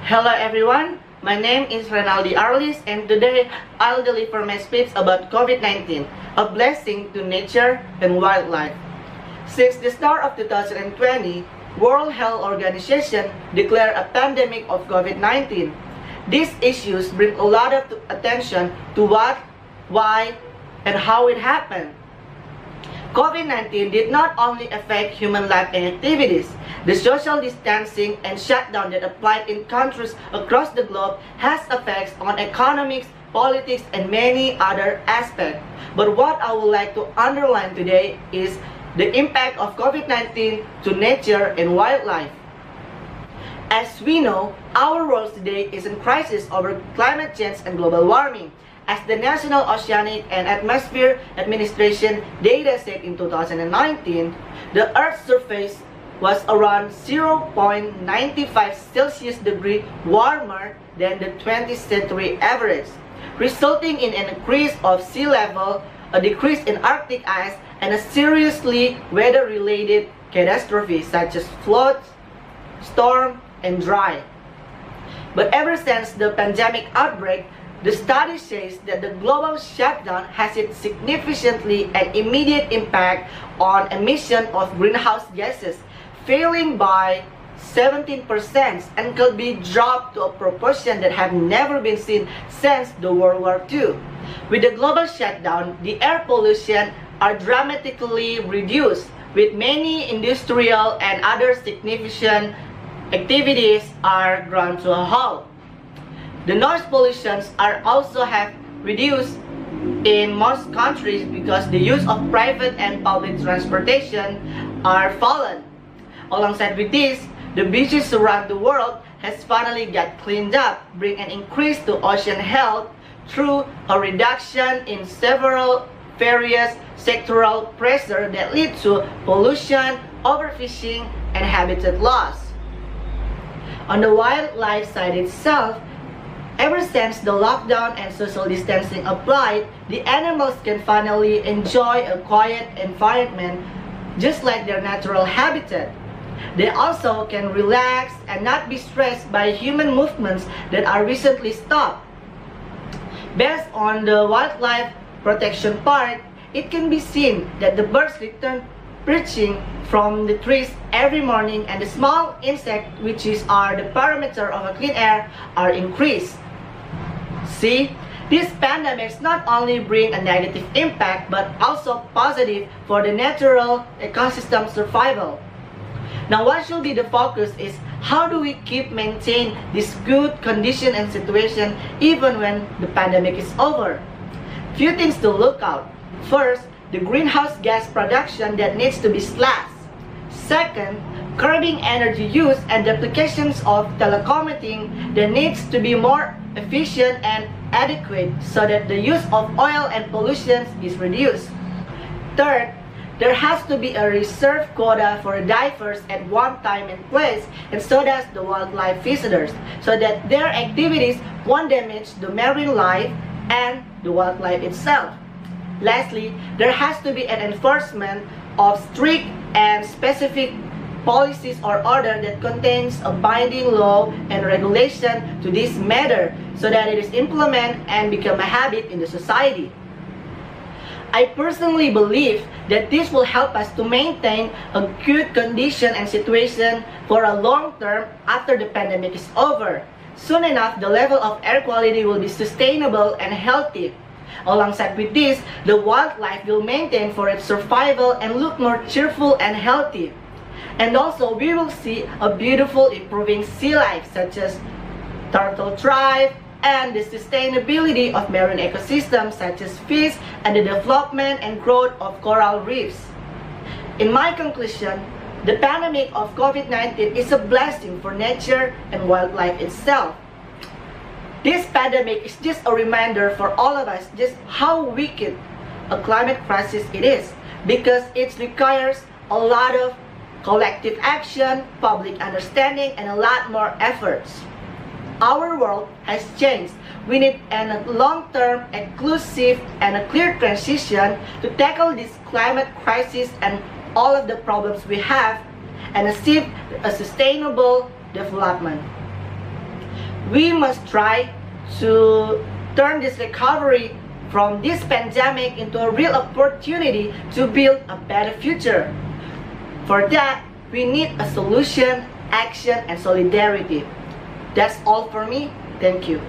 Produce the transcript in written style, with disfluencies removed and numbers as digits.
Hello everyone, my name is Renaldi Arlis and today I'll deliver my speech about COVID-19, a blessing to nature and wildlife. Since the start of 2020, World Health Organization declared a pandemic of COVID-19. These issues bring a lot of attention to what, why, and how it happened. COVID-19 did not only affect human life and activities. The social distancing and shutdown that applied in countries across the globe has effects on economics, politics, and many other aspects. But what I would like to underline today is the impact of COVID-19 to nature and wildlife. As we know, our world today is in crisis over climate change and global warming. As the National Oceanic and Atmosphere Administration data said in 2019, the Earth's surface was around 0.95 Celsius degree warmer than the 20th century average, resulting in an increase of sea level, a decrease in Arctic ice, and a seriously weather-related catastrophes such as floods, storm, and drought. But ever since the pandemic outbreak, the study says that the global shutdown has a significantly and immediate impact on emission of greenhouse gases, falling by 17% and could be dropped to a proportion that have never been seen since the World War II. With the global shutdown, the air pollution are dramatically reduced, with many industrial and other significant activities are ground to a halt. The noise pollutions are also have reduced in most countries because the use of private and public transportation are fallen. Alongside with this, the beaches around the world has finally got cleaned up, bringing an increase to ocean health through a reduction in several various sectoral pressure that lead to pollution, overfishing, and habitat loss. On the wildlife side itself, ever since the lockdown and social distancing applied, the animals can finally enjoy a quiet environment just like their natural habitat. They also can relax and not be stressed by human movements that are recently stopped. Based on the wildlife protection part, it can be seen that the birds return perching from the trees every morning and the small insects, which are the parameter of a clean air, are increased. See, these pandemics not only bring a negative impact but also positive for the natural ecosystem survival. Now what should be the focus is how do we keep maintain this good condition and situation even when the pandemic is over? Few things to look out. First, the greenhouse gas production that needs to be slashed. Second, curbing energy use and the applications of telecommuting that needs to be more efficient and adequate so that the use of oil and pollution is reduced. Third, there has to be a reserve quota for divers at one time and place, and so does the wildlife visitors, so that their activities won't damage the marine life and the wildlife itself. Lastly, there has to be an enforcement of strict and specific policies or order that contains a binding law and regulation to this matter so that it is implemented and become a habit in the society. I personally believe that this will help us to maintain a good condition and situation for a long term after the pandemic is over. Soon enough, the level of air quality will be sustainable and healthy. Alongside with this, the wildlife will maintain for its survival and look more cheerful and healthy. And also, we will see a beautiful improving sea life such as turtle thrive and the sustainability of marine ecosystems such as fish and the development and growth of coral reefs. In my conclusion, the pandemic of COVID-19 is a blessing for nature and wildlife itself. This pandemic is just a reminder for all of us just how wicked a climate crisis it is, because it requires a lot of collective action, public understanding, and a lot more efforts. Our world has changed. We need a long-term, inclusive, and a clear transition to tackle this climate crisis and all of the problems we have and achieve a sustainable development. We must try to turn this recovery from this pandemic into a real opportunity to build a better future. For that, we need a solution, action, and solidarity. That's all for me. Thank you.